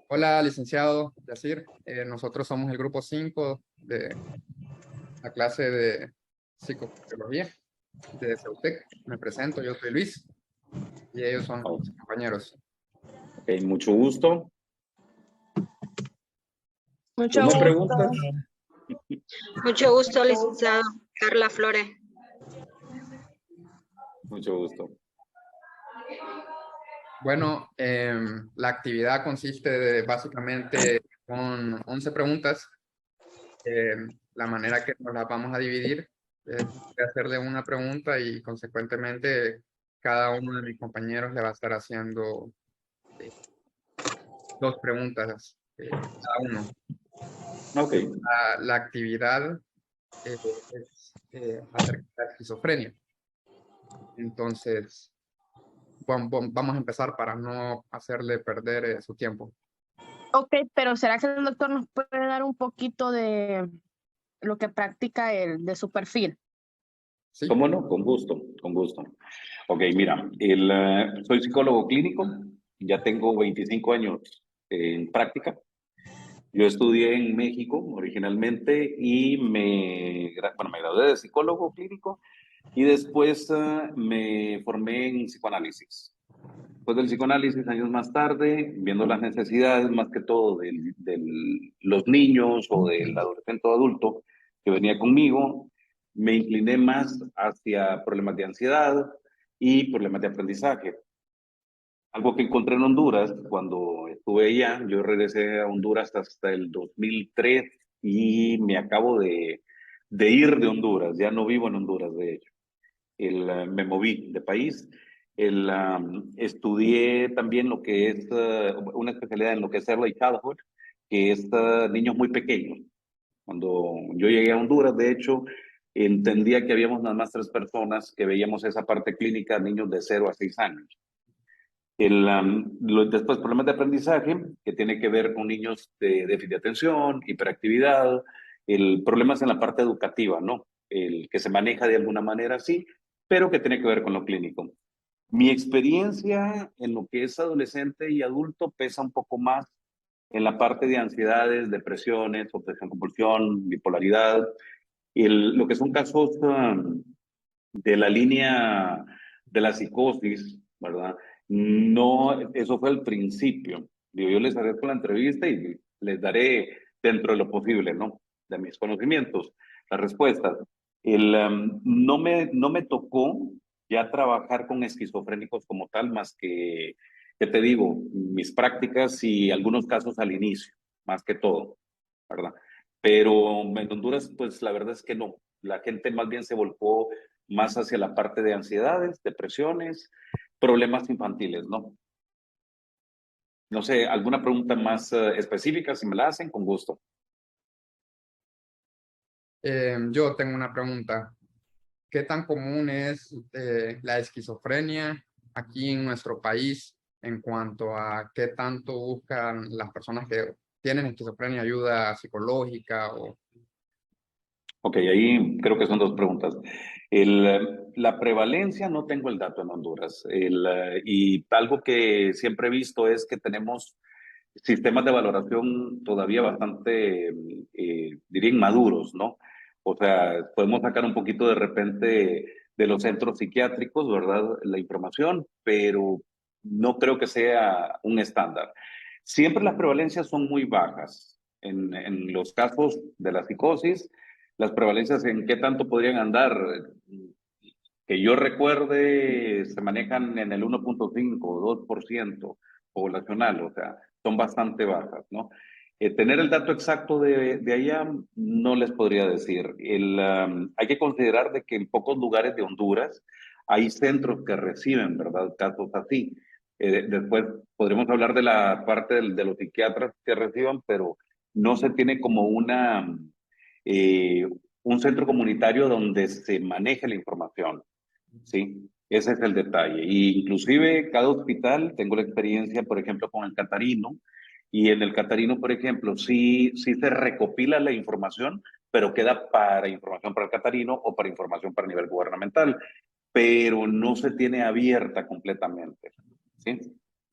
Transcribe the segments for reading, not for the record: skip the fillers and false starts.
Hola, licenciado Yacir. Nosotros somos el grupo 5 de la clase de psicobiología de CEUTEC. Me presento, yo soy Luis y ellos son Oh, mis compañeros. ok, mucho gusto. Mucho ¿No me gusto. preguntas? Mucho gusto, licenciado Carla Flores. Mucho gusto. Bueno, la actividad consiste básicamente con 11 preguntas. La manera que nos las vamos a dividir es de hacerle una pregunta y consecuentemente cada uno de mis compañeros le va a estar haciendo eh, dos preguntas cada uno. Ok, La actividad es acerca de la esquizofrenia. Entonces, vamos a empezar para no hacerle perder su tiempo. Ok, pero ¿será que el doctor nos puede dar un poquito de lo que practica él, de su perfil? ¿Sí? ¿cómo no? Con gusto, con gusto. Ok, mira, soy psicólogo clínico, ya tengo 25 años en práctica. Yo estudié en México originalmente y me gradué de psicólogo clínico y después me formé en psicoanálisis. Después del psicoanálisis, años más tarde, viendo las necesidades más que todo de los niños o del adolescente o adulto que venía conmigo, me incliné más hacia problemas de ansiedad y problemas de aprendizaje. Algo que encontré en Honduras cuando estuve allá, yo regresé a Honduras hasta el 2003 y me acabo de ir de Honduras, ya no vivo en Honduras, de hecho. Me moví de país. Estudié también lo que es una especialidad en lo que es Early Childhood, que es niños muy pequeños. Cuando yo llegué a Honduras, de hecho, entendía que habíamos nada más 3 personas que veíamos esa parte clínica, niños de 0 a 6 años. Después, problemas de aprendizaje, que tiene que ver con niños de déficit de atención, hiperactividad, problemas en la parte educativa, ¿no? El que se maneja de alguna manera así, pero que tiene que ver con lo clínico. Mi experiencia en lo que es adolescente y adulto pesa un poco más en la parte de ansiedades, depresiones, obsesión compulsión, bipolaridad, lo que son casos de la línea de la psicosis, ¿verdad? No, eso fue el principio. Digo, yo les haré con la entrevista y les daré dentro de lo posible, ¿no? De mis conocimientos, las respuestas. No me tocó ya trabajar con esquizofrénicos como tal, más que te digo, mis prácticas y algunos casos al inicio, más que todo, ¿verdad? Pero en Honduras, pues la verdad es que no. La gente más bien se volcó más hacia la parte de ansiedades, depresiones, problemas infantiles, ¿no? No sé, alguna pregunta más específica, si me la hacen, con gusto. Yo tengo una pregunta. ¿Qué tan común es la esquizofrenia aquí en nuestro país en cuanto a qué tanto buscan las personas que tienen esquizofrenia ayuda psicológica o Ok, ahí creo que son 2 preguntas. La prevalencia, no tengo el dato en Honduras. Y algo que siempre he visto es que tenemos sistemas de valoración todavía bastante, diría, inmaduros, ¿no? O sea, podemos sacar un poquito de repente de los centros psiquiátricos, ¿verdad? La información, pero no creo que sea un estándar. Siempre las prevalencias son muy bajas. En los casos de la psicosis, las prevalencias en qué tanto podrían andar, que yo recuerde, se manejan en el 1.5 o 2% poblacional, o sea, son bastante bajas, ¿no? Tener el dato exacto de allá no les podría decir. Hay que considerar de que en pocos lugares de Honduras hay centros que reciben, ¿verdad? Casos así. Después podremos hablar de la parte de los psiquiatras que reciban, pero no se tiene como eh, un centro comunitario donde se maneje la información. Sí, ese es el detalle. Y inclusive cada hospital, tengo la experiencia, por ejemplo, con el Catarino, y en el Catarino, por ejemplo, sí se recopila la información, pero queda para información para el Catarino o para información para nivel gubernamental, pero no se tiene abierta completamente. ¿Sí?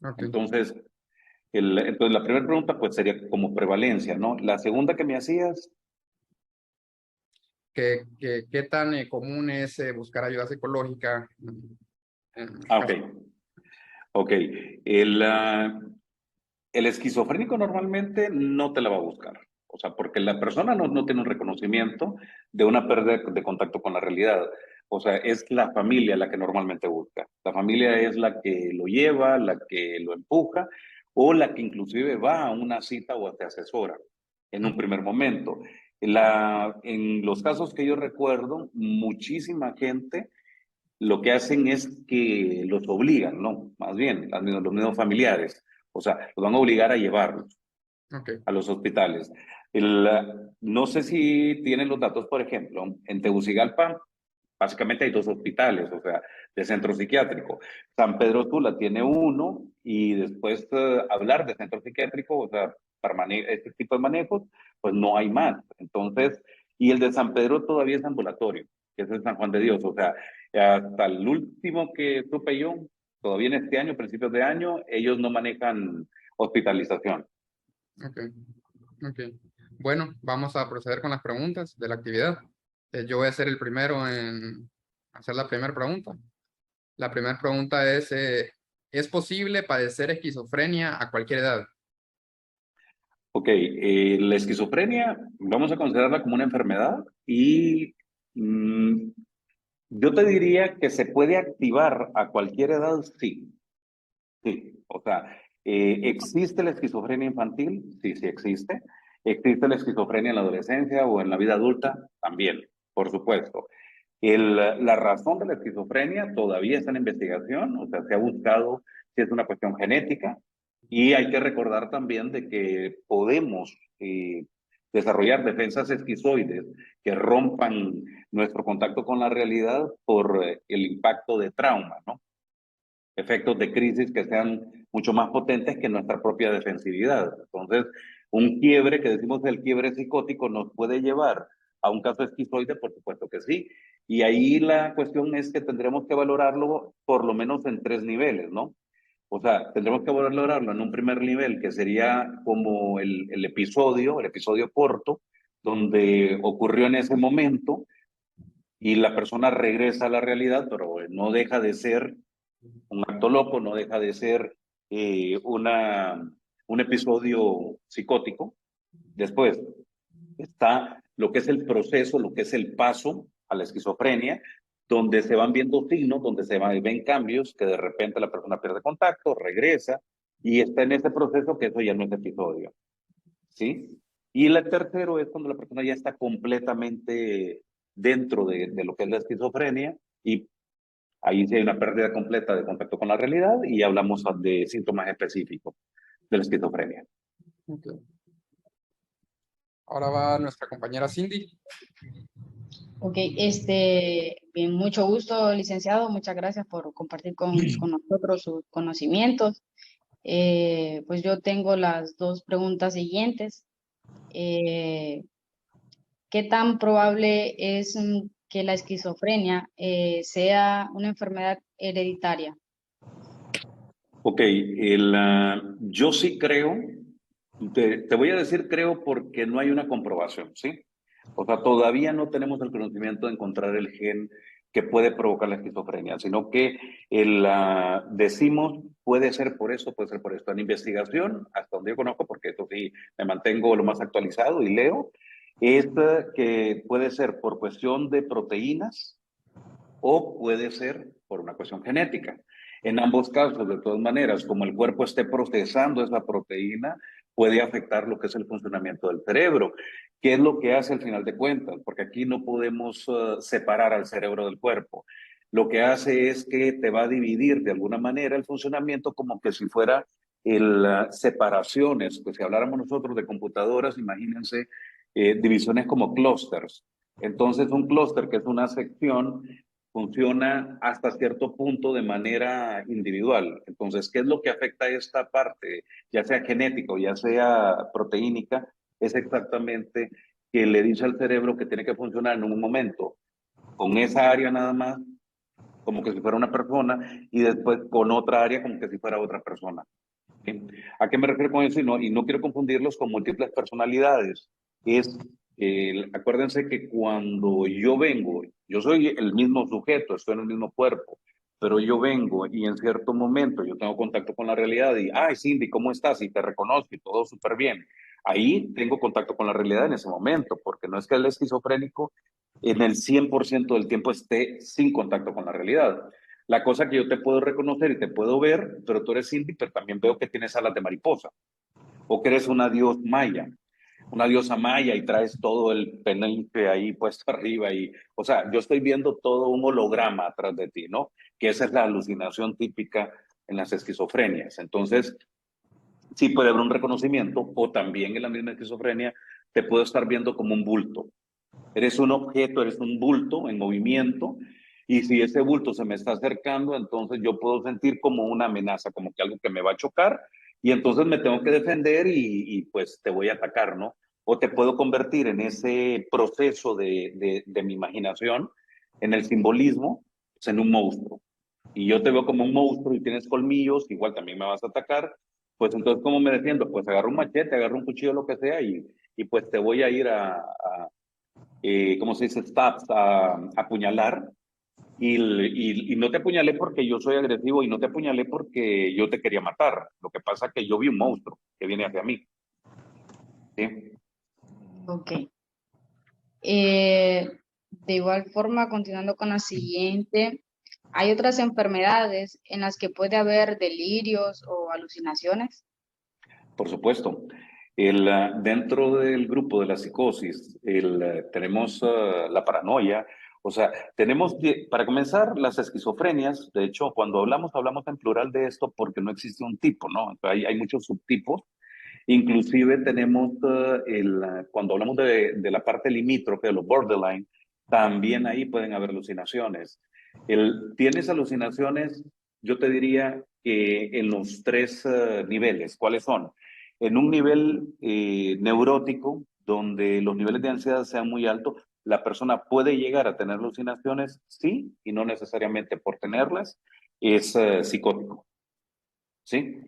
ok. Entonces, Entonces, la primera pregunta pues sería como prevalencia, ¿no? La segunda que me hacías, ¿Qué tan común es buscar ayuda psicológica? En ok, ok. El esquizofrénico normalmente no te la va a buscar, o sea, porque la persona no tiene un reconocimiento de una pérdida de contacto con la realidad. O sea, es la familia la que normalmente busca. La familia es la que lo lleva, la que lo empuja, o la que inclusive va a una cita o te asesora en un primer momento. En los casos que yo recuerdo, muchísima gente lo que hacen es que los obligan, ¿no? Más bien, los mismos familiares. O sea, los van a obligar a llevarlos Ok, a los hospitales. No sé si tienen los datos, por ejemplo, en Tegucigalpa, básicamente hay dos hospitales, o sea, de centro psiquiátrico. San Pedro Sula tiene uno y después hablar de centro psiquiátrico, o sea, para este tipo de manejos, pues no hay más. Entonces, y el de San Pedro todavía es ambulatorio, que es el San Juan de Dios, o sea, hasta el último que supe yo, todavía en este año, principios de año, ellos no manejan hospitalización. ok, ok. Bueno, vamos a proceder con las preguntas de la actividad. Yo voy a ser el primero en hacer la primera pregunta. La primera pregunta ¿es posible padecer esquizofrenia a cualquier edad? Ok, la esquizofrenia vamos a considerarla como una enfermedad y mm, yo te diría que se puede activar a cualquier edad, sí, sí. O sea, ¿existe la esquizofrenia infantil? Sí, sí existe. ¿Existe la esquizofrenia en la adolescencia o en la vida adulta? También, por supuesto. La razón de la esquizofrenia todavía está en investigación, o sea, se ha buscado si es una cuestión genética y hay que recordar también de que podemos desarrollar defensas esquizoides que rompan nuestro contacto con la realidad por el impacto de trauma, ¿no? Efectos de crisis que sean mucho más potentes que nuestra propia defensividad. Entonces, un quiebre, que decimos el quiebre psicótico, nos puede llevar a un caso esquizoide, por supuesto que sí. Y ahí la cuestión es que tendremos que valorarlo por lo menos en tres niveles, ¿no? O sea, tendremos que valorarlo en un primer nivel, que sería como el episodio corto, donde ocurrió en ese momento y la persona regresa a la realidad, pero no deja de ser un acto loco, no deja de ser un episodio psicótico. Después está lo que es el proceso, lo que es el paso a la esquizofrenia, donde se van viendo signos, donde ven cambios, que de repente la persona pierde contacto, regresa, y está en ese proceso que eso ya no es episodio, ¿sí? Y el tercero es cuando la persona ya está completamente dentro de lo que es la esquizofrenia y ahí sí hay una pérdida completa de contacto con la realidad y hablamos de síntomas específicos de la esquizofrenia. Ok. Ahora va nuestra compañera Cindy. Ok, bien, mucho gusto, licenciado. Muchas gracias por compartir con nosotros sus conocimientos. Pues yo tengo las dos preguntas siguientes. ¿Qué tan probable es que la esquizofrenia sea una enfermedad hereditaria? Ok, yo sí creo, te voy a decir creo porque no hay una comprobación, ¿sí? O sea, todavía no tenemos el conocimiento de encontrar el gen que puede provocar la esquizofrenia, sino que decimos puede ser por eso, puede ser por esto. En investigación, hasta donde yo conozco, porque esto sí me mantengo lo más actualizado y leo, es que puede ser por cuestión de proteínas o puede ser por una cuestión genética. En ambos casos, de todas maneras, como el cuerpo esté procesando esa proteína, puede afectar lo que es el funcionamiento del cerebro. ¿Qué es lo que hace al final de cuentas? Porque aquí no podemos separar al cerebro del cuerpo. Lo que hace es que te va a dividir de alguna manera el funcionamiento como que si fuera separaciones. Pues si habláramos nosotros de computadoras, imagínense divisiones como clústeres. Entonces, un clúster que es una sección funciona hasta cierto punto de manera individual. Entonces, ¿qué es lo que afecta a esta parte, ya sea genética o ya sea proteínica? Es exactamente que le dice al cerebro que tiene que funcionar en un momento con esa área nada más, como que si fuera una persona, y después con otra área como que si fuera otra persona. ¿Sí? ¿A qué me refiero con eso? Y no quiero confundirlos con múltiples personalidades. Es, acuérdense que cuando yo vengo, yo soy el mismo sujeto, estoy en el mismo cuerpo, pero yo vengo y en cierto momento yo tengo contacto con la realidad y, ay, Cindy, ¿cómo estás? Y te reconozco y todo súper bien. Ahí tengo contacto con la realidad en ese momento, porque no es que el esquizofrénico en el 100% del tiempo esté sin contacto con la realidad. La cosa que yo te puedo reconocer y te puedo ver, pero tú eres Cindy, pero también veo que tienes alas de mariposa, o que eres una diosa maya y traes todo el pendiente ahí puesto arriba y, o sea, yo estoy viendo todo un holograma atrás de ti, ¿no? Que esa es la alucinación típica en las esquizofrenias. Entonces, sí puede haber un reconocimiento o también en la misma esquizofrenia te puedo estar viendo como un bulto. Eres un objeto, eres un bulto en movimiento y si ese bulto se me está acercando, entonces yo puedo sentir como una amenaza, como que algo que me va a chocar y entonces me tengo que defender pues te voy a atacar, ¿no? O te puedo convertir en ese proceso de mi imaginación, en el simbolismo, pues en un monstruo. Y yo te veo como un monstruo y tienes colmillos, igual también me vas a atacar, pues entonces ¿cómo me defiendo? Pues agarro un machete, agarro un cuchillo, lo que sea, y pues te voy a ir ¿cómo se dice? Stabs, a apuñalar. Y no te apuñalé porque yo soy agresivo y no te apuñalé porque yo te quería matar. Lo que pasa es que yo vi un monstruo que viene hacia mí. ¿Sí? Ok. De igual forma, continuando con la siguiente, ¿hay otras enfermedades en las que puede haber delirios o alucinaciones? Por supuesto. Dentro del grupo de la psicosis, tenemos la paranoia, o sea, tenemos, para comenzar, las esquizofrenias. De hecho, cuando hablamos en plural de esto porque no existe un tipo, ¿no? Hay muchos subtipos. Inclusive tenemos, cuando hablamos de la parte limítrofe, de los borderline, también ahí pueden haber alucinaciones. Tienes alucinaciones, yo te diría que en los tres niveles. ¿Cuáles son? En un nivel neurótico, donde los niveles de ansiedad sean muy altos, la persona puede llegar a tener alucinaciones, sí, y no necesariamente por tenerlas, es psicótico, ¿sí?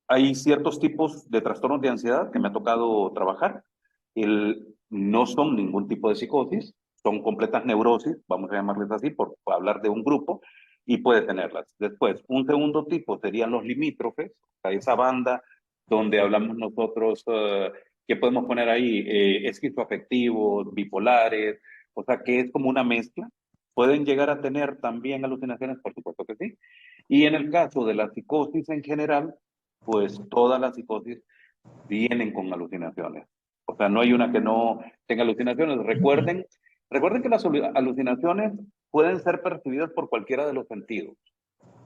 Hay ciertos tipos de trastornos de ansiedad que me ha tocado trabajar. No son ningún tipo de psicosis, son completas neurosis, vamos a llamarles así, por hablar de un grupo, y puede tenerlas. Después, un segundo tipo serían los limítrofes, o sea, esa banda donde hablamos nosotros, ¿qué podemos poner ahí? Esquizoafectivos, bipolares, o sea, que es como una mezcla. ¿Pueden llegar a tener también alucinaciones? Por supuesto que sí. Y en el caso de la psicosis en general, pues todas las psicosis vienen con alucinaciones. O sea, no hay una que no tenga alucinaciones. Recuerden que las alucinaciones pueden ser percibidas por cualquiera de los sentidos,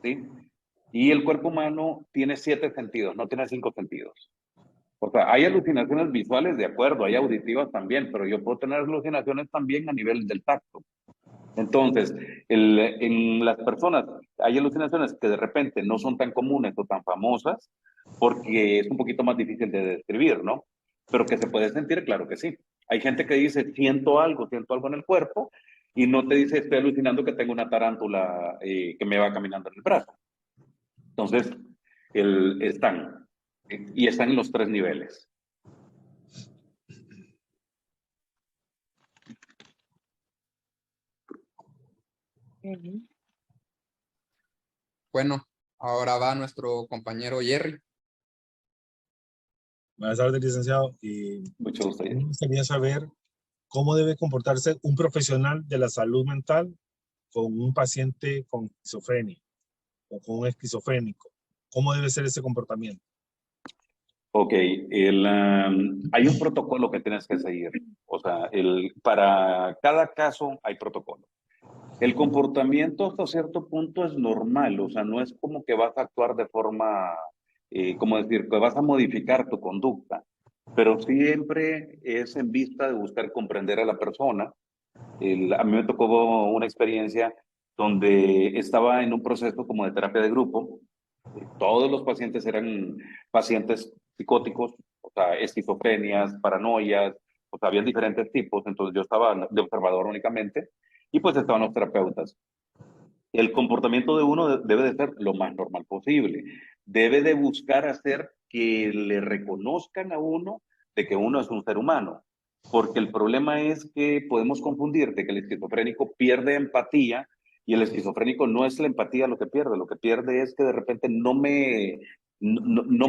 ¿sí? Y el cuerpo humano tiene 7 sentidos, no tiene 5 sentidos. O sea, hay alucinaciones visuales, de acuerdo, hay auditivas también, pero yo puedo tener alucinaciones también a nivel del tacto. Entonces, en las personas hay alucinaciones que de repente no son tan comunes o tan famosas porque es un poquito más difícil de describir, ¿no? Pero que se puede sentir, claro que sí. Hay gente que dice, siento algo en el cuerpo y no te dice, estoy alucinando que tengo una tarántula que me va caminando en el brazo. Entonces, están, y están en los 3 niveles. Bueno, ahora va nuestro compañero Jerry. Buenas tardes, licenciado. Mucho gusto. Me gustaría saber cómo debe comportarse un profesional de la salud mental con un paciente con esquizofrenia o con un esquizofrénico. ¿Cómo debe ser ese comportamiento? Ok, hay un protocolo que tienes que seguir. O sea, para cada caso hay protocolo. El comportamiento hasta cierto punto es normal, o sea, no es como que vas a actuar de forma, como decir, que vas a modificar tu conducta, pero siempre es en vista de buscar comprender a la persona. A mí me tocó una experiencia donde estaba en un proceso como de terapia de grupo. Todos los pacientes eran pacientes psicóticos, o sea, esquizofrenias, paranoias, o sea, habían diferentes tipos, entonces yo estaba de observador únicamente y pues estaban los terapeutas. El comportamiento de uno debe de ser lo más normal posible. debe de buscar hacer que le reconozcan a uno de que uno es un ser humano. Porque el problema es que podemos confundir de que el esquizofrénico pierde empatía y el esquizofrénico no es la empatía lo que pierde es que de repente no me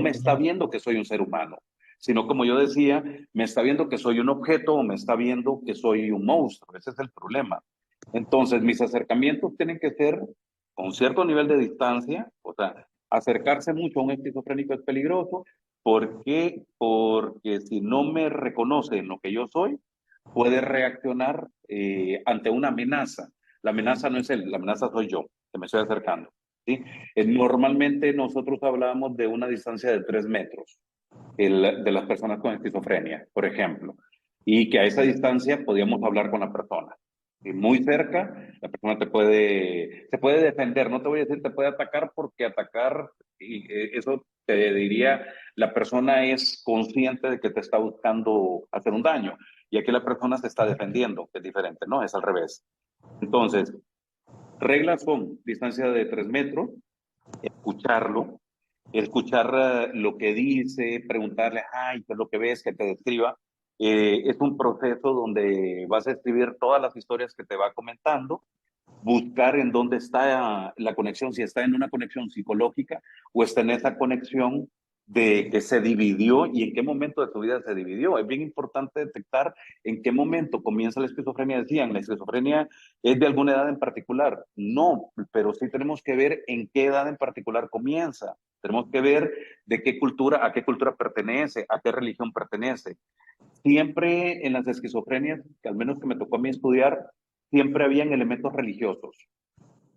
está viendo que soy un ser humano, sino como yo decía, me está viendo que soy un objeto o me está viendo que soy un monstruo. Ese es el problema. Entonces, mis acercamientos tienen que ser con cierto nivel de distancia, o sea, acercarse mucho a un esquizofrénico es peligroso. ¿Por qué? Porque si no me reconoce en lo que yo soy, puede reaccionar ante una amenaza. La amenaza no es él, la amenaza soy yo, que me estoy acercando. ¿Sí? Normalmente nosotros hablábamos de una distancia de 3 metros de las personas con esquizofrenia, por ejemplo, y que a esa distancia podíamos hablar con la persona. Y muy cerca, la persona se puede defender, no te voy a decir te puede atacar porque atacar, y eso te diría, la persona es consciente de que te está buscando hacer un daño, y aquí la persona se está defendiendo, que es diferente, ¿no? Es al revés. Entonces, reglas son distancia de 3 metros, escucharlo, escuchar lo que dice, preguntarle, ay, ¿qué es lo que ves? Que te describa. Es un proceso donde vas a escribir todas las historias que te va comentando, buscar en dónde está la conexión, si está en una conexión psicológica o está en esa conexión de que se dividió y en qué momento de tu vida se dividió. Es bien importante detectar en qué momento comienza la esquizofrenia. Decían, ¿la esquizofrenia es de alguna edad en particular? No, pero sí tenemos que ver en qué edad en particular comienza. Tenemos que ver de qué cultura, a qué cultura pertenece, a qué religión pertenece. Siempre en las esquizofrenias, que al menos que me tocó a mí estudiar, siempre habían elementos religiosos.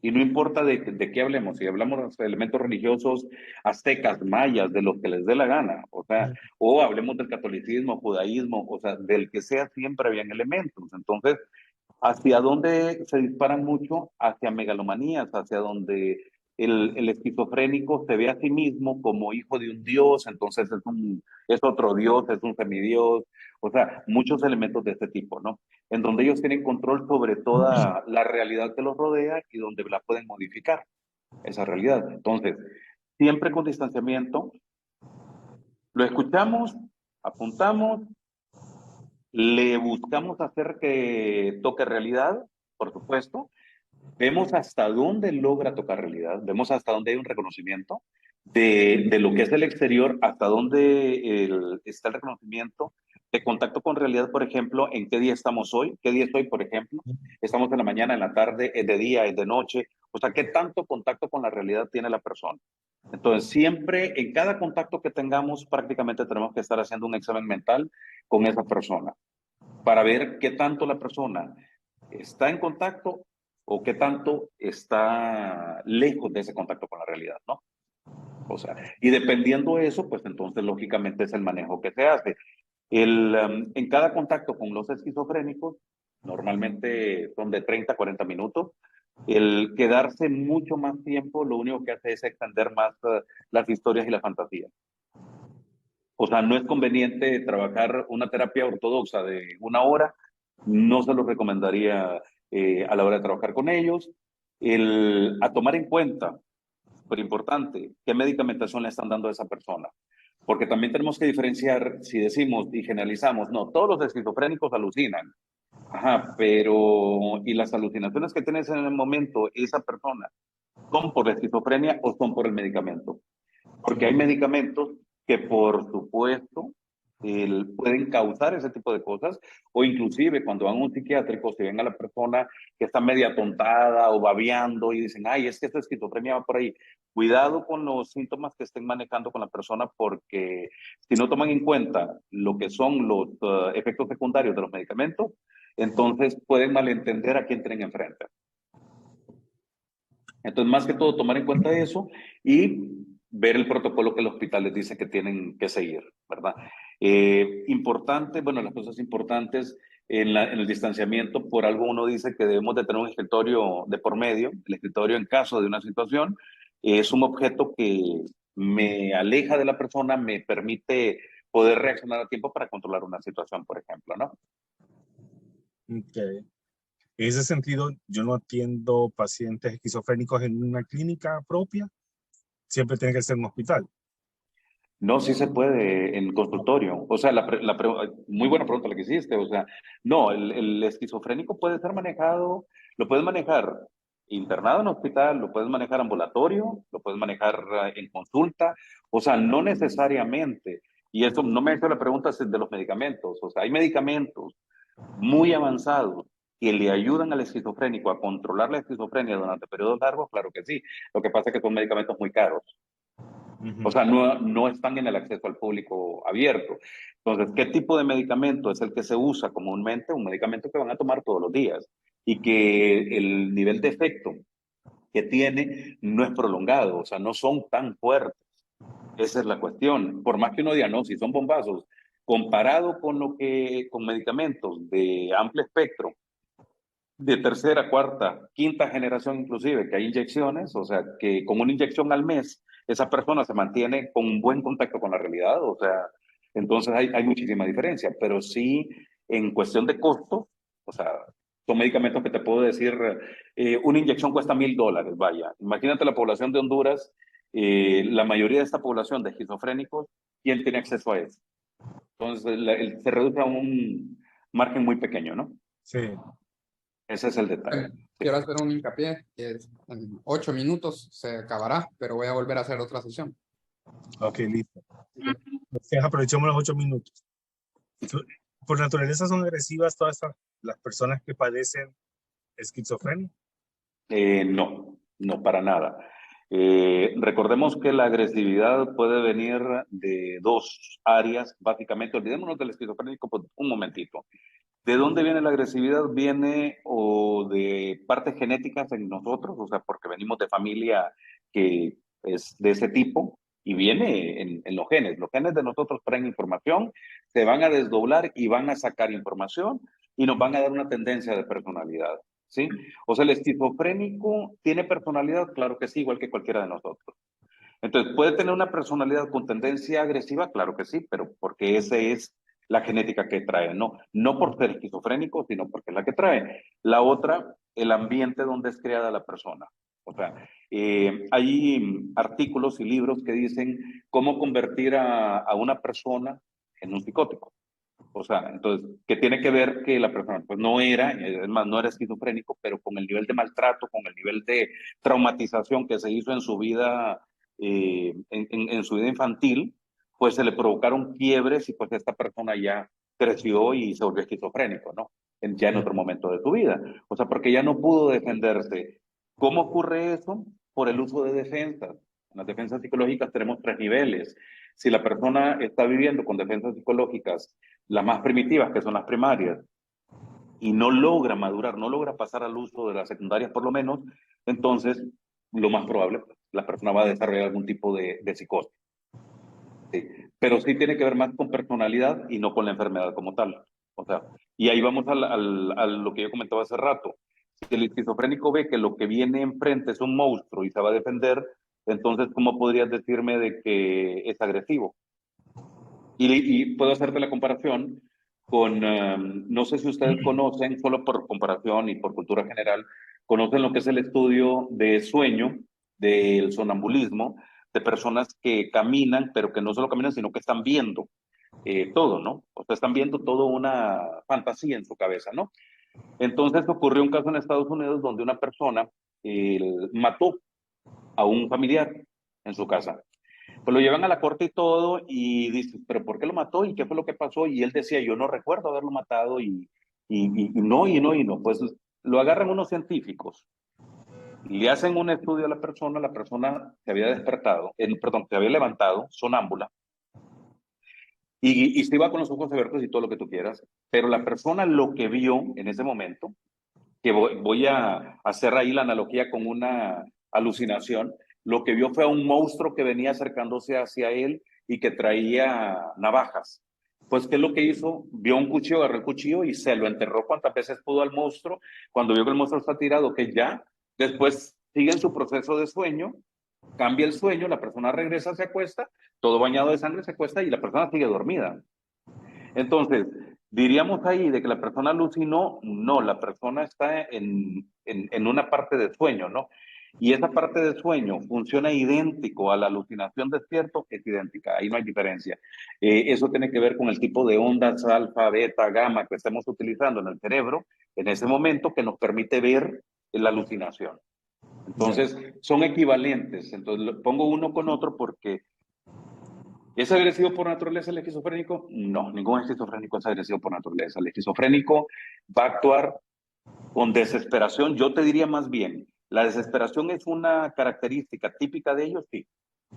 Y no importa de qué hablemos, si hablamos de elementos religiosos aztecas, mayas, de lo que les dé la gana, o sea, o hablemos del catolicismo, judaísmo, o sea, del que sea, siempre habían elementos. Entonces, ¿hacia dónde se disparan mucho? Hacia megalomanías, hacia donde el esquizofrénico se ve a sí mismo como hijo de un dios, entonces es otro dios, es un semidios, o sea, muchos elementos de este tipo, ¿no? En donde ellos tienen control sobre toda la realidad que los rodea y donde la pueden modificar, esa realidad. Entonces, siempre con distanciamiento, lo escuchamos, apuntamos, le buscamos hacer que toque realidad, por supuesto. Vemos hasta dónde logra tocar realidad, vemos hasta dónde hay un reconocimiento de lo que es el exterior, hasta dónde está el reconocimiento de contacto con realidad, por ejemplo, en qué día estamos hoy, qué día estoy, por ejemplo, estamos en la mañana, en la tarde, es de día, es de noche, o sea, qué tanto contacto con la realidad tiene la persona. Entonces, siempre en cada contacto que tengamos, prácticamente tenemos que estar haciendo un examen mental con esa persona para ver qué tanto la persona está en contacto o qué tanto está lejos de ese contacto con la realidad, ¿no? O sea, y dependiendo de eso, pues entonces lógicamente es el manejo que se hace. En cada contacto con los esquizofrénicos, normalmente son de 30 a 40 minutos, el quedarse mucho más tiempo lo único que hace es extender más las historias y la fantasía. O sea, no es conveniente trabajar una terapia ortodoxa de 1 hora, no se lo recomendaría a la hora de trabajar con ellos. A tomar en cuenta, súper importante, qué medicamentación le están dando a esa persona. Porque también tenemos que diferenciar si decimos y generalizamos, no, todos los esquizofrénicos alucinan. Ajá, pero ¿y las alucinaciones que tienes en el momento esa persona son por la esquizofrenia o son por el medicamento? Porque hay medicamentos que por supuesto pueden causar ese tipo de cosas, o inclusive cuando van a un psiquiátrico, si ven a la persona que está media tontada o babeando y dicen, ay, es que esta esquizofrenia va por ahí. Cuidado con los síntomas que estén manejando con la persona, porque si no toman en cuenta lo que son los efectos secundarios de los medicamentos, entonces pueden malentender a quien tienen enfrente. Entonces, más que todo, tomar en cuenta eso y ver el protocolo que el hospital les dice que tienen que seguir, ¿verdad? Importante, bueno, las cosas importantes en el distanciamiento, por algo uno dice que debemos de tener un escritorio de por medio. El escritorio, en caso de una situación, es un objeto que me aleja de la persona, me permite poder reaccionar a tiempo para controlar una situación, por ejemplo, ¿no? Okay. En ese sentido, yo no atiendo pacientes esquizofrénicos en una clínica propia, siempre tiene que ser en un hospital. No, sí se puede en consultorio. O sea, muy buena pregunta la que hiciste. O sea, no, el esquizofrénico puede ser manejado, lo puedes manejar internado en hospital, lo puedes manejar ambulatorio, lo puedes manejar en consulta. O sea, no necesariamente. Y eso no me ha hecho la pregunta de los medicamentos. O sea, hay medicamentos muy avanzados que le ayudan al esquizofrénico a controlar la esquizofrenia durante periodos largos, claro que sí. Lo que pasa es que son medicamentos muy caros. O sea, no están en el acceso al público abierto. Entonces, ¿qué tipo de medicamento es el que se usa comúnmente? Un medicamento que van a tomar todos los días y que el nivel de efecto que tiene no es prolongado, o sea, no son tan fuertes. Esa es la cuestión. Por más que uno diga, no, si son bombazos, comparado con medicamentos de amplio espectro, de tercera, cuarta, quinta generación inclusive, que hay inyecciones, o sea, que con una inyección al mes, esa persona se mantiene con un buen contacto con la realidad, o sea, entonces hay muchísima diferencia, pero sí en cuestión de costo, o sea, son medicamentos que te puedo decir, una inyección cuesta $1,000, vaya, imagínate la población de Honduras, la mayoría de esta población de esquizofrénicos, ¿quién tiene acceso a eso? Entonces, se reduce a un margen muy pequeño, ¿no? Sí. Ese es el detalle. Quiero hacer un hincapié, que en 8 minutos se acabará, pero voy a volver a hacer otra sesión. Ok, listo. Entonces, aprovechemos los 8 minutos. Por naturaleza son agresivas todas las personas que padecen esquizofrenia. No, para nada. Recordemos que la agresividad puede venir de dos áreas, básicamente. Olvidémonos del esquizofrénico por un momentito. ¿De dónde viene la agresividad? Viene o de partes genéticas en nosotros, o sea, porque venimos de familia que es de ese tipo y viene en los genes. Los genes de nosotros traen información, se van a desdoblar y van a sacar información y nos van a dar una tendencia de personalidad, ¿sí? O sea, el esquizofrénico tiene personalidad, claro que sí, igual que cualquiera de nosotros. Entonces, ¿puede tener una personalidad con tendencia agresiva? Claro que sí, pero porque esa es la genética que trae, no por ser esquizofrénico, sino porque es la que trae. La otra, el ambiente donde es creada la persona. O sea, hay artículos y libros que dicen cómo convertir a una persona en un psicótico. O sea, entonces, ¿qué tiene que ver que la persona pues no era, es más, no era esquizofrénico, pero con el nivel de maltrato, con el nivel de traumatización que se hizo en su vida, en su vida infantil, pues se le provocaron quiebres y pues esta persona ya creció y se volvió esquizofrénico, ¿no? Ya en otro momento de su vida. O sea, porque ya no pudo defenderse. ¿Cómo ocurre eso? Por el uso de defensas. En las defensas psicológicas tenemos 3 niveles. Si la persona está viviendo con defensas psicológicas, las más primitivas, que son las primarias, y no logra madurar, no logra pasar al uso de las secundarias por lo menos, entonces lo más probable, la persona va a desarrollar algún tipo de psicosis. Sí. Pero sí tiene que ver más con personalidad y no con la enfermedad como tal. O sea, y ahí vamos a lo que yo comentaba hace rato. Si el esquizofrénico ve que lo que viene enfrente es un monstruo y se va a defender, entonces, ¿cómo podrías decirme de que es agresivo? Y puedo hacerte la comparación con, no sé si ustedes conocen, solo por comparación y por cultura general, conocen lo que es el estudio de sueño, del sonambulismo, de personas que caminan, pero que no solo caminan, sino que están viendo todo, ¿no? O sea, están viendo toda una fantasía en su cabeza, ¿no? Entonces ocurrió un caso en Estados Unidos donde una persona mató a un familiar en su casa. Pues lo llevan a la corte y todo, y dice, ¿pero por qué lo mató? ¿Y qué fue lo que pasó? Y él decía, yo no recuerdo haberlo matado, y no. Pues lo agarran unos científicos, le hacen un estudio a la persona se había despertado, perdón, se había levantado, sonámbula, y se iba con los ojos abiertos y todo lo que tú quieras, pero la persona lo que vio en ese momento, que voy a hacer ahí la analogía con una alucinación, lo que vio fue a un monstruo que venía acercándose hacia él y que traía navajas. Pues, ¿qué es lo que hizo? Vio un cuchillo, agarró el cuchillo y se lo enterró cuantas veces pudo al monstruo. Cuando vio que el monstruo está tirado, que ya, después sigue en su proceso de sueño, cambia el sueño, la persona regresa, se acuesta, todo bañado de sangre, se acuesta y la persona sigue dormida. Entonces, diríamos ahí de que la persona alucinó, no, la persona está en una parte de sueño, ¿no? Y esa parte de sueño funciona idéntico a la alucinación despierto, es idéntica, ahí no hay diferencia. Eso tiene que ver con el tipo de ondas alfa, beta, gamma que estemos utilizando en el cerebro en ese momento que nos permite ver la alucinación. Entonces, son equivalentes. Entonces, pongo uno con otro porque ¿es agresivo por naturaleza el esquizofrénico? No, ningún esquizofrénico es agresivo por naturaleza. El esquizofrénico va a actuar con desesperación. Yo te diría más bien, la desesperación es una característica típica de ellos, sí,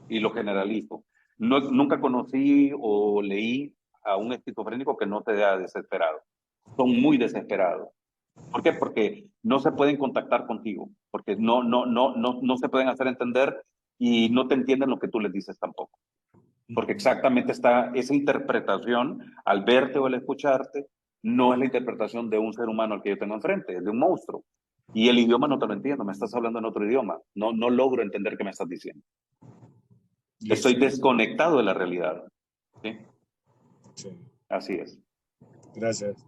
y lo generalizo. No, nunca conocí o leí a un esquizofrénico que no te haya desesperado. Son muy desesperados. ¿Por qué? Porque no se pueden contactar contigo, porque no se pueden hacer entender y no te entienden lo que tú les dices tampoco. Porque exactamente está esa interpretación al verte o al escucharte, no es la interpretación de un ser humano al que yo tengo enfrente, es de un monstruo. Y el idioma no te lo entiendo, me estás hablando en otro idioma, no logro entender qué me estás diciendo. Estoy desconectado de la realidad. ¿Sí? Sí. Así es. Gracias.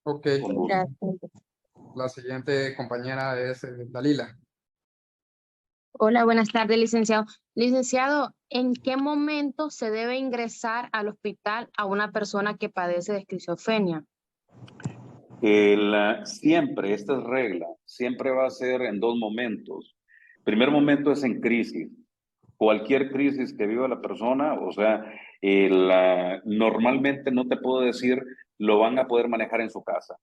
Ok, Con gusto. Gracias. la siguiente compañera es Dalila. Hola, buenas tardes, licenciado. Licenciado, ¿en qué momento se debe ingresar al hospital a una persona que padece de esquizofrenia? Siempre, esta es regla, siempre va a ser en dos momentos. Primer momento es en crisis. Cualquier crisis que viva la persona, o sea, normalmente no te puedo decir lo van a poder manejar en su casa,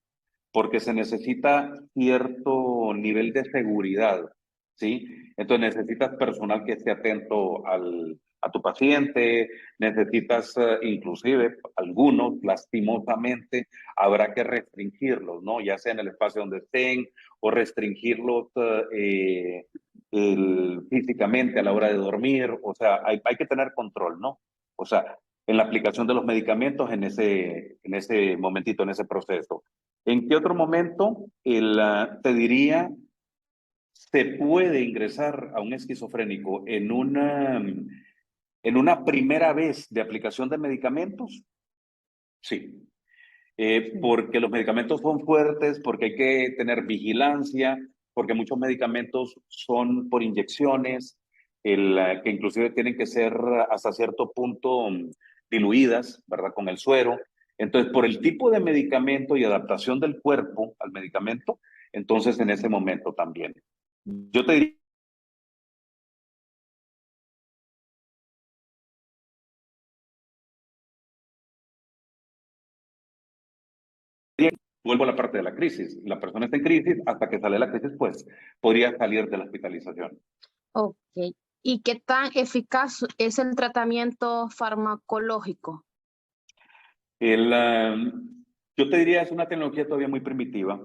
porque se necesita cierto nivel de seguridad, ¿sí? Entonces necesitas personal que esté atento a tu paciente, necesitas inclusive algunos, lastimosamente, habrá que restringirlos, ¿no? Ya sea en el espacio donde estén o restringirlos físicamente a la hora de dormir, o sea, hay que tener control, ¿no? O sea, en la aplicación de los medicamentos en ese momentito, en ese proceso. ¿En qué otro momento? Te diría, se puede ingresar a un esquizofrénico en una primera vez de aplicación de medicamentos. Sí. Porque los medicamentos son fuertes, porque hay que tener vigilancia, porque muchos medicamentos son por inyecciones, que inclusive tienen que ser hasta cierto punto diluidas, ¿verdad? Con el suero. Entonces, por el tipo de medicamento y adaptación del cuerpo al medicamento, entonces en ese momento también. Yo te diría, vuelvo a la parte de la crisis. La persona está en crisis, hasta que sale la crisis, pues podría salir de la hospitalización. Ok. ¿Y qué tan eficaz es el tratamiento farmacológico? Yo te diría, es una tecnología todavía muy primitiva,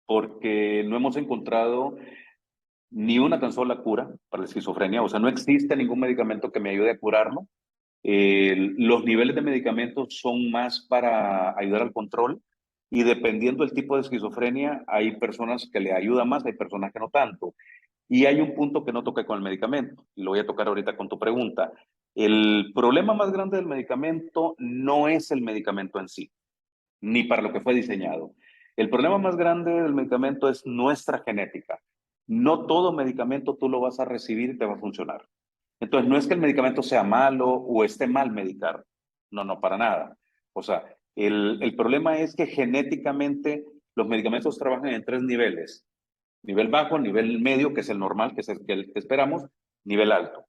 porque no hemos encontrado ni una tan sola cura para la esquizofrenia, o sea, no existe ningún medicamento que me ayude a curarlo. Los niveles de medicamentos son más para ayudar al control y dependiendo del tipo de esquizofrenia, hay personas que le ayuda más, hay personas que no tanto. Y hay un punto que no toqué con el medicamento, y lo voy a tocar ahorita con tu pregunta. El problema más grande del medicamento no es el medicamento en sí, ni para lo que fue diseñado. El problema más grande del medicamento es nuestra genética. No todo medicamento tú lo vas a recibir y te va a funcionar. Entonces, no es que el medicamento sea malo o esté mal medicar. No, para nada. O sea, el problema es que genéticamente los medicamentos trabajan en tres niveles. Nivel bajo, nivel medio, que es el normal, que es el que esperamos, nivel alto.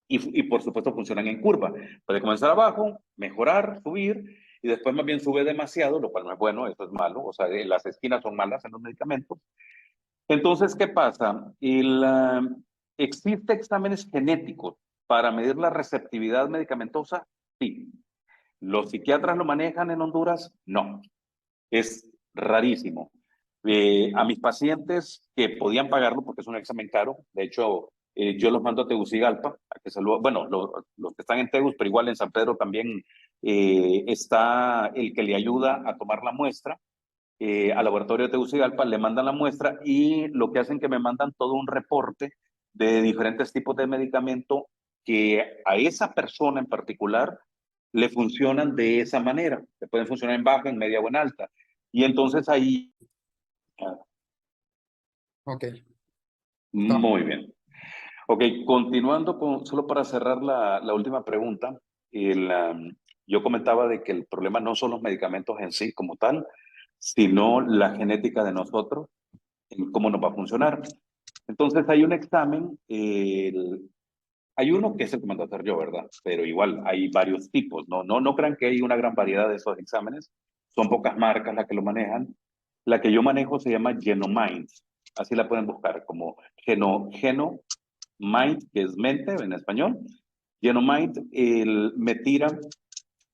Y por supuesto funcionan en curva. Puede comenzar abajo, mejorar, subir, y después más bien sube demasiado, lo cual no es bueno, eso es malo. O sea, las esquinas son malas en los medicamentos. Entonces, ¿qué pasa? ¿Existe exámenes genéticos para medir la receptividad medicamentosa? Sí. ¿Los psiquiatras lo manejan en Honduras? No. Es rarísimo. A mis pacientes que podían pagarlo, porque es un examen caro, de hecho, yo los mando a Tegucigalpa, a que bueno, los que están en Tegus, pero igual en San Pedro también está el que le ayuda a tomar la muestra, al laboratorio de Tegucigalpa, le mandan la muestra y lo que hacen es que me mandan todo un reporte de diferentes tipos de medicamento que a esa persona en particular le funcionan de esa manera. Le pueden funcionar en baja, en media o en alta. Y entonces ahí... Ok. Muy bien. Ok, continuando con, solo para cerrar la última pregunta, yo comentaba de que el problema no son los medicamentos en sí como tal, sino la genética de nosotros, en cómo nos va a funcionar. Entonces hay un examen, hay uno que es el que mandó a hacer yo, ¿verdad? Pero igual hay varios tipos, no crean que hay una gran variedad de esos exámenes, son pocas marcas las que lo manejan. La que yo manejo se llama Genomind, así la pueden buscar como Mind, que es mente en español. Genomind me tira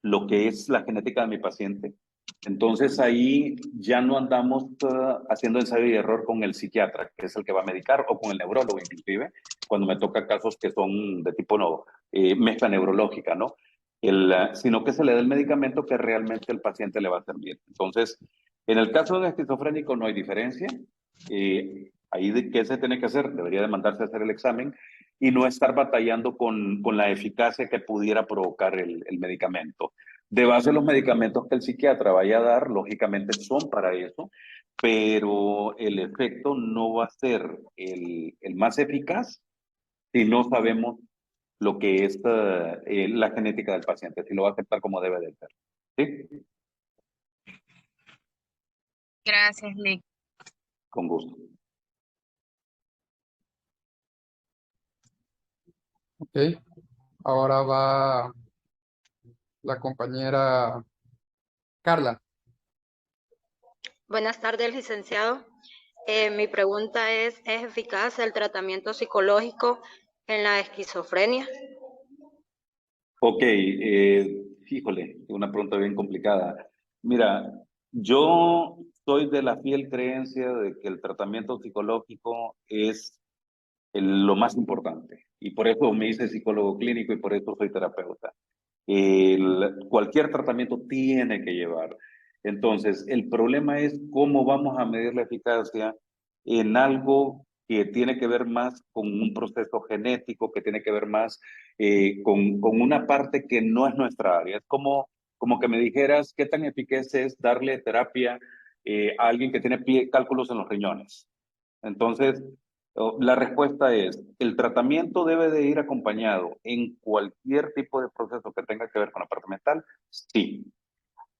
lo que es la genética de mi paciente. Entonces ahí ya no andamos haciendo ensayo y error con el psiquiatra, que es el que va a medicar, o con el neurólogo inclusive, cuando me toca casos que son de tipo mezcla neurológica, ¿no? Sino que se le da el medicamento que realmente el paciente le va a servir. Entonces, en el caso de esquizofrénico no hay diferencia. Ahí, ¿qué se tiene que hacer? Debería de mandarse a hacer el examen y no estar batallando con la eficacia que pudiera provocar el medicamento. De base, los medicamentos que el psiquiatra vaya a dar, lógicamente son para eso, pero el efecto no va a ser el más eficaz si no sabemos lo que es la genética del paciente, si lo va a aceptar como debe de ser. ¿Sí? Gracias, Lick. Con gusto. Ok, ahora va la compañera Carla. Buenas tardes, licenciado. Mi pregunta ¿es eficaz el tratamiento psicológico en la esquizofrenia? Ok, híjole, una pregunta bien complicada. Mira, yo soy de la fiel creencia de que el tratamiento psicológico es lo más importante. Y por eso me hice psicólogo clínico y por eso soy terapeuta. Cualquier tratamiento tiene que llevar. Entonces, el problema es cómo vamos a medir la eficacia en algo que tiene que ver más con un proceso genético, que tiene que ver más con una parte que no es nuestra área. Es como que me dijeras qué tan eficaz es darle terapia a alguien que tiene cálculos en los riñones. Entonces, la respuesta es, el tratamiento debe de ir acompañado en cualquier tipo de proceso que tenga que ver con la parte mental, sí.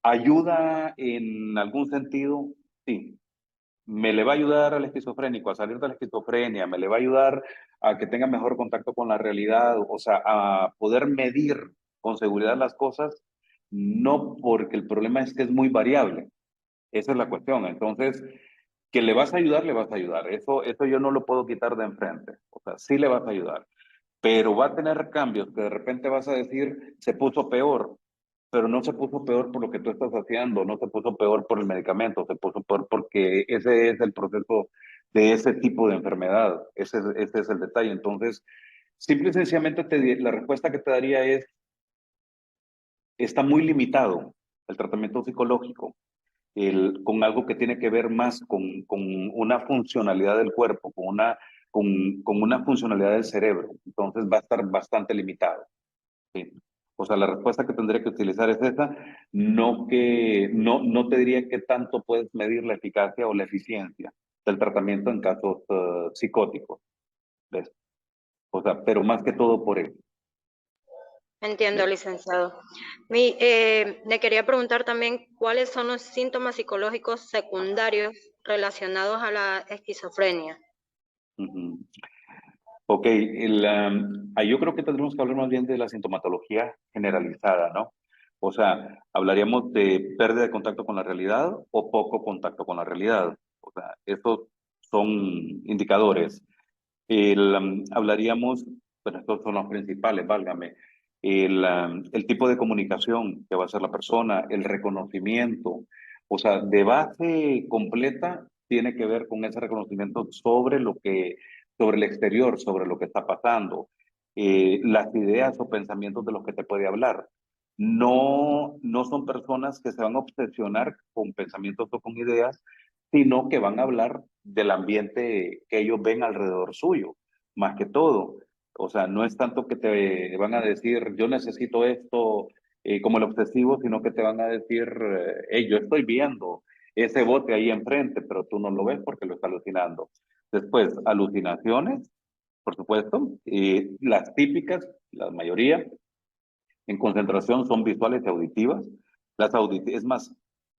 ¿Ayuda en algún sentido? Sí. ¿Me le va a ayudar al esquizofrénico a salir de la esquizofrenia? ¿Me le va a ayudar a que tenga mejor contacto con la realidad? O sea, a poder medir con seguridad las cosas. No, porque el problema es que es muy variable. Esa es la cuestión. Entonces, que le vas a ayudar, le vas a ayudar. Eso yo no lo puedo quitar de enfrente. O sea, sí le vas a ayudar. Pero va a tener cambios que de repente vas a decir, se puso peor, pero no se puso peor por lo que tú estás haciendo, no se puso peor por el medicamento, se puso peor porque ese es el proceso de ese tipo de enfermedad. Ese es el detalle. Entonces, simple y sencillamente la respuesta que te daría es, está muy limitado el tratamiento psicológico con algo que tiene que ver más con una funcionalidad del cuerpo, con una funcionalidad del cerebro. Entonces va a estar bastante limitado. ¿Sí? O sea, la respuesta que tendría que utilizar es esa, no te diría qué tanto puedes medir la eficacia o la eficiencia del tratamiento en casos psicóticos. ¿Ves? O sea, pero más que todo por eso. Entiendo, licenciado. Le quería preguntar también cuáles son los síntomas psicológicos secundarios relacionados a la esquizofrenia. Uh-huh. Ok, yo creo que tendremos que hablar más bien de la sintomatología generalizada, ¿no? O sea, hablaríamos de pérdida de contacto con la realidad o poco contacto con la realidad. O sea, estos son indicadores. Hablaríamos, bueno, estos son los principales, válgame. El tipo de comunicación que va a hacer la persona, el reconocimiento. O sea, de base completa tiene que ver con ese reconocimiento sobre el exterior, sobre lo que está pasando, las ideas o pensamientos de los que te puede hablar. No son personas que se van a obsesionar con pensamientos o con ideas, sino que van a hablar del ambiente que ellos ven alrededor suyo, más que todo. O sea, no es tanto que te van a decir, yo necesito esto como el obsesivo, sino que te van a decir, hey, yo estoy viendo ese bote ahí enfrente, pero tú no lo ves porque lo está alucinando. Después, alucinaciones, por supuesto. Las típicas, la mayoría, en concentración son visuales y auditivas. Es más,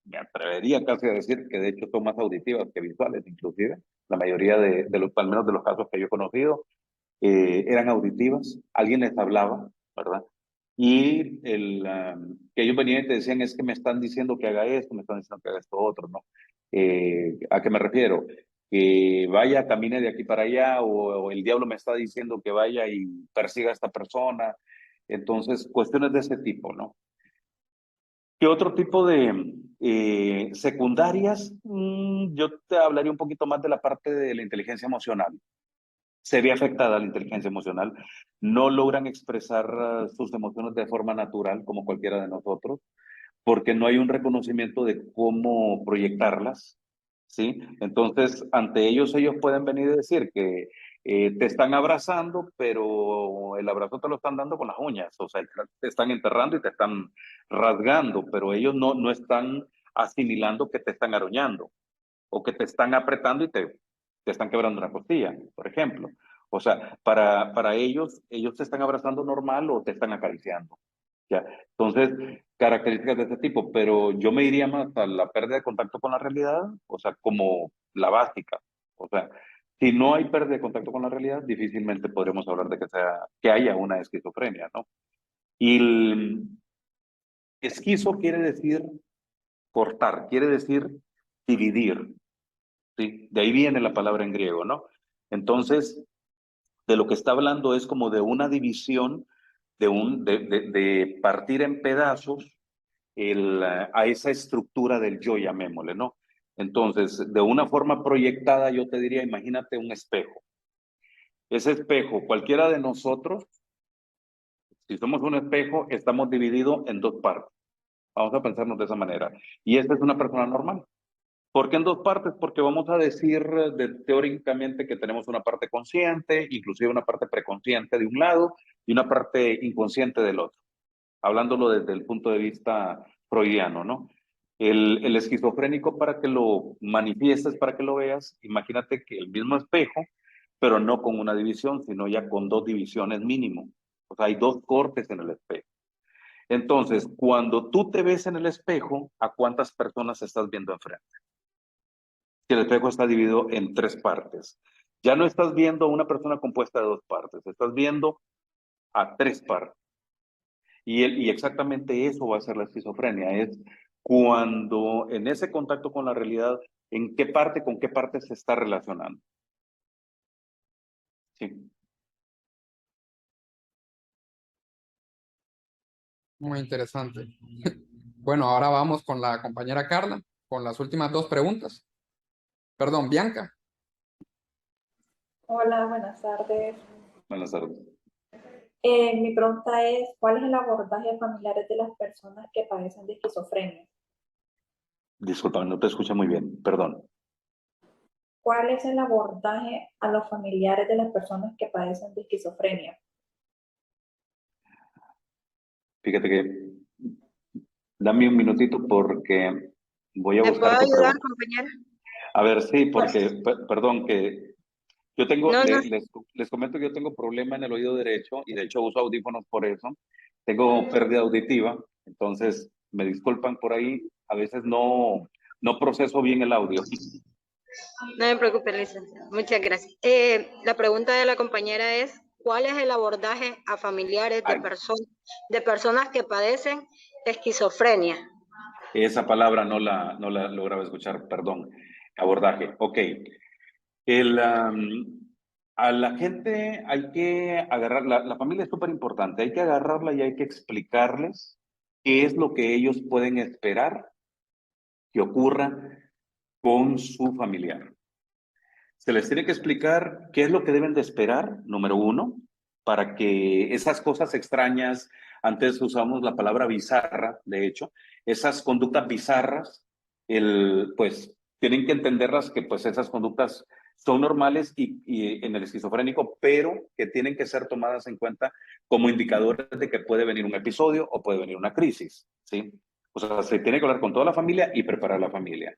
me atrevería casi a decir que de hecho son más auditivas que visuales, inclusive. La mayoría de los, al menos de los casos que yo he conocido, eran auditivas. Alguien les hablaba, ¿verdad? Y que ellos venían y te decían, es que me están diciendo que haga esto, me están diciendo que haga esto otro, ¿no? ¿A qué me refiero? Que vaya, camine de aquí para allá, o el diablo me está diciendo que vaya y persiga a esta persona. Entonces, cuestiones de ese tipo, ¿no? ¿Qué otro tipo de secundarias? Yo te hablaría un poquito más de la parte de la inteligencia emocional. Se ve afectada la inteligencia emocional, no logran expresar sus emociones de forma natural como cualquiera de nosotros, porque no hay un reconocimiento de cómo proyectarlas, ¿sí? Entonces, ante ellos pueden venir y decir que te están abrazando, pero el abrazo te lo están dando con las uñas, o sea, te están enterrando y te están rasgando, pero ellos no están asimilando que te están aruñando o que te están apretando y te están quebrando una costilla, por ejemplo. O sea, para ellos te están abrazando normal o te están acariciando. ¿Ya? Entonces, características de este tipo, pero yo me iría más a la pérdida de contacto con la realidad, o sea, como la básica. O sea, si no hay pérdida de contacto con la realidad, difícilmente podremos hablar de que haya una esquizofrenia, ¿no? Y el esquizo quiere decir cortar, quiere decir dividir, ¿sí? De ahí viene la palabra en griego, ¿no? Entonces, de lo que está hablando es como de una división, de partir en pedazos a esa estructura del yo, llamémosle, ¿no? Entonces, de una forma proyectada, yo te diría, imagínate un espejo. Ese espejo, cualquiera de nosotros, si somos un espejo, estamos divididos en dos partes. Vamos a pensarnos de esa manera. Y esta es una persona normal. ¿Por qué en dos partes? Porque vamos a decir teóricamente que tenemos una parte consciente, inclusive una parte preconsciente de un lado y una parte inconsciente del otro, hablándolo desde el punto de vista freudiano, ¿no? El esquizofrénico, para que lo manifiestes, para que lo veas, imagínate que el mismo espejo, pero no con una división, sino ya con dos divisiones mínimo. O sea, hay dos cortes en el espejo. Entonces, cuando tú te ves en el espejo, ¿a cuántas personas estás viendo enfrente? Si el espejo está dividido en tres partes. Ya no estás viendo a una persona compuesta de dos partes, estás viendo a tres partes. Y exactamente eso va a ser la esquizofrenia, es cuando en ese contacto con la realidad, ¿en qué parte, con qué parte se está relacionando? Sí. Muy interesante. Bueno, ahora vamos con la compañera Carla, con las últimas dos preguntas. Perdón, Bianca. Hola, buenas tardes. Buenas tardes. Mi pregunta es, ¿cuál es el abordaje a familiares de las personas que padecen de esquizofrenia? Disculpa, no te escucho muy bien, perdón. ¿Cuál es el abordaje a los familiares de las personas que padecen de esquizofrenia? Fíjate que dame un minutito porque voy a ¿Me buscar puedo tu ayudar, pregunta. compañera? A ver, sí, porque, perdón, que yo tengo, No, no. les comento que yo tengo problema en el oído derecho y de hecho uso audífonos por eso. Tengo pérdida auditiva, entonces me disculpan por ahí, a veces no proceso bien el audio. No me preocupe, licenciado. Muchas gracias. La pregunta de la compañera es, ¿cuál es el abordaje a familiares Ay, de personas que padecen esquizofrenia? esa palabra no la lograba escuchar, perdón. Abordaje, ok. A la gente hay que agarrar, la familia es súper importante, hay que agarrarla y hay que explicarles qué es lo que ellos pueden esperar que ocurra con su familiar. Se les tiene que explicar qué es lo que deben de esperar, número uno, para que esas cosas extrañas, antes usamos la palabra bizarra, de hecho, esas conductas bizarras, pues tienen que entenderlas que pues esas conductas son normales y en el esquizofrénico, pero que tienen que ser tomadas en cuenta como indicadores de que puede venir un episodio o puede venir una crisis, ¿sí? O sea, se tiene que hablar con toda la familia y preparar a la familia.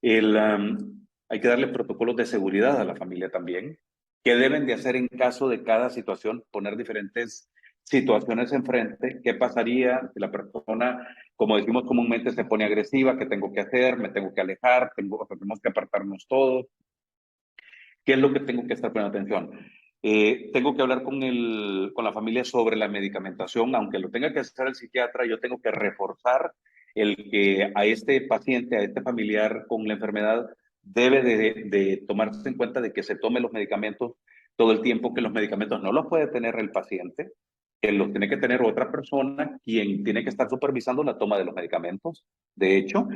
Hay que darle protocolos de seguridad a la familia también. ¿Qué deben de hacer en caso de cada situación? Poner diferentes situaciones enfrente. ¿Qué pasaría si la persona, como decimos comúnmente, se pone agresiva? ¿Qué tengo que hacer? ¿Me tengo que alejar? ¿Tenemos que apartarnos todos? ¿Qué es lo que tengo que estar poniendo atención? Tengo que hablar con la familia sobre la medicamentación, aunque lo tenga que hacer el psiquiatra, yo tengo que reforzar el que a este paciente, a este familiar con la enfermedad, debe de tomarse en cuenta de que se tome los medicamentos todo el tiempo, que los medicamentos no los puede tener el paciente, que los tiene que tener otra persona, quien tiene que estar supervisando la toma de los medicamentos. De hecho,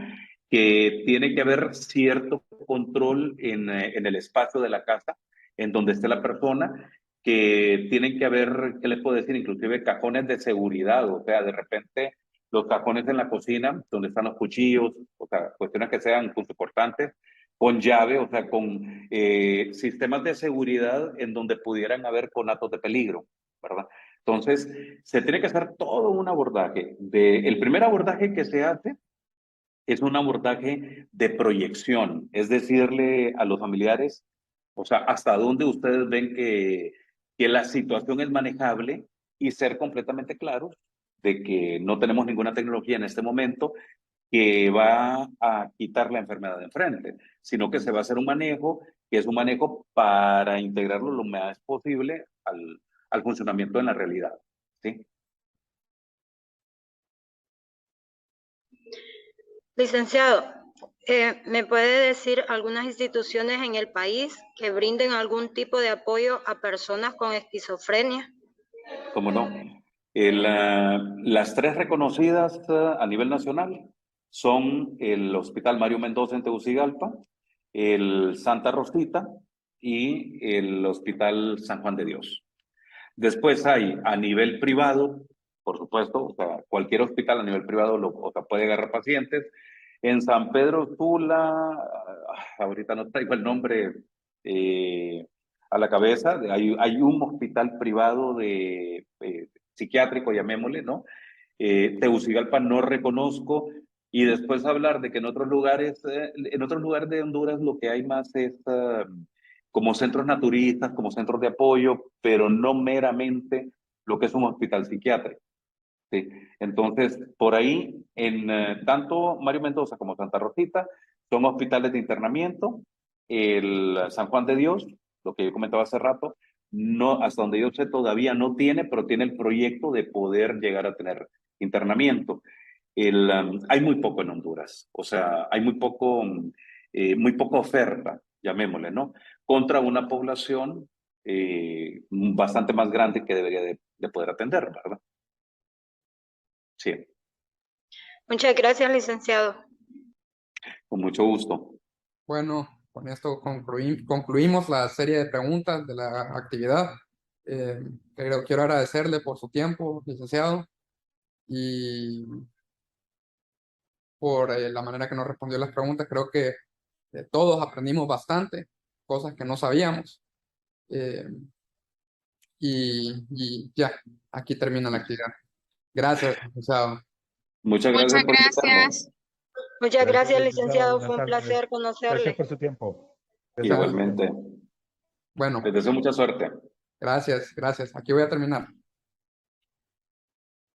que tiene que haber cierto control en el espacio de la casa en donde esté la persona, que tienen que haber, ¿qué les puedo decir? Inclusive cajones de seguridad, o sea, de repente los cajones en la cocina, donde están los cuchillos, o sea, cuestiones que sean importantes, con llave, o sea, con sistemas de seguridad en donde pudieran haber conatos de peligro, ¿verdad? Entonces, se tiene que hacer todo un abordaje. El primer abordaje que se hace es un abordaje de proyección, es decirle a los familiares, o sea, hasta dónde ustedes ven que la situación es manejable y ser completamente claros de que no tenemos ninguna tecnología en este momento que va a quitar la enfermedad de enfrente, sino que se va a hacer un manejo, que es un manejo para integrarlo lo más posible al funcionamiento en la realidad, ¿sí? Licenciado, ¿me puede decir algunas instituciones en el país que brinden algún tipo de apoyo a personas con esquizofrenia? ¿Cómo no? Las tres reconocidas a nivel nacional son el Hospital Mario Mendoza en Tegucigalpa, el Santa Rosita y el Hospital San Juan de Dios. Después hay a nivel privado, por supuesto, o sea, cualquier hospital a nivel privado o sea, puede agarrar pacientes. En San Pedro Sula, ahorita no traigo el nombre a la cabeza, hay un hospital privado de psiquiátrico, llamémosle, ¿no? Tegucigalpa no reconozco, y después hablar de que en otros lugares de Honduras lo que hay más es como centros naturistas, como centros de apoyo, pero no meramente lo que es un hospital psiquiátrico. ¿Sí? Entonces, por ahí, en tanto Mario Mendoza como Santa Rosita son hospitales de internamiento. El San Juan de Dios, lo que yo comentaba hace rato, no, hasta donde yo sé todavía no tiene, pero tiene el proyecto de poder llegar a tener internamiento. Hay muy poco en Honduras, o sea, hay muy poca oferta, llamémosle, ¿no? Contra una población bastante más grande que debería de poder atender, ¿verdad? Sí, Muchas gracias, licenciado. con mucho gusto. Bueno, con esto concluimos la serie de preguntas de la actividad. Quiero agradecerle por su tiempo, licenciado, y por la manera que nos respondió las preguntas. Creo que todos aprendimos bastante, cosas que no sabíamos. Eh, y ya, aquí termina la actividad. Gracias, licenciado. Muchas Muchas gracias por invitarnos. gracias. Muchas gracias, licenciado. Buenas Fue un tardes. placer conocerle. Gracias por su tiempo. Igualmente. Bueno, Les deseo mucha suerte. gracias. Aquí voy a terminar.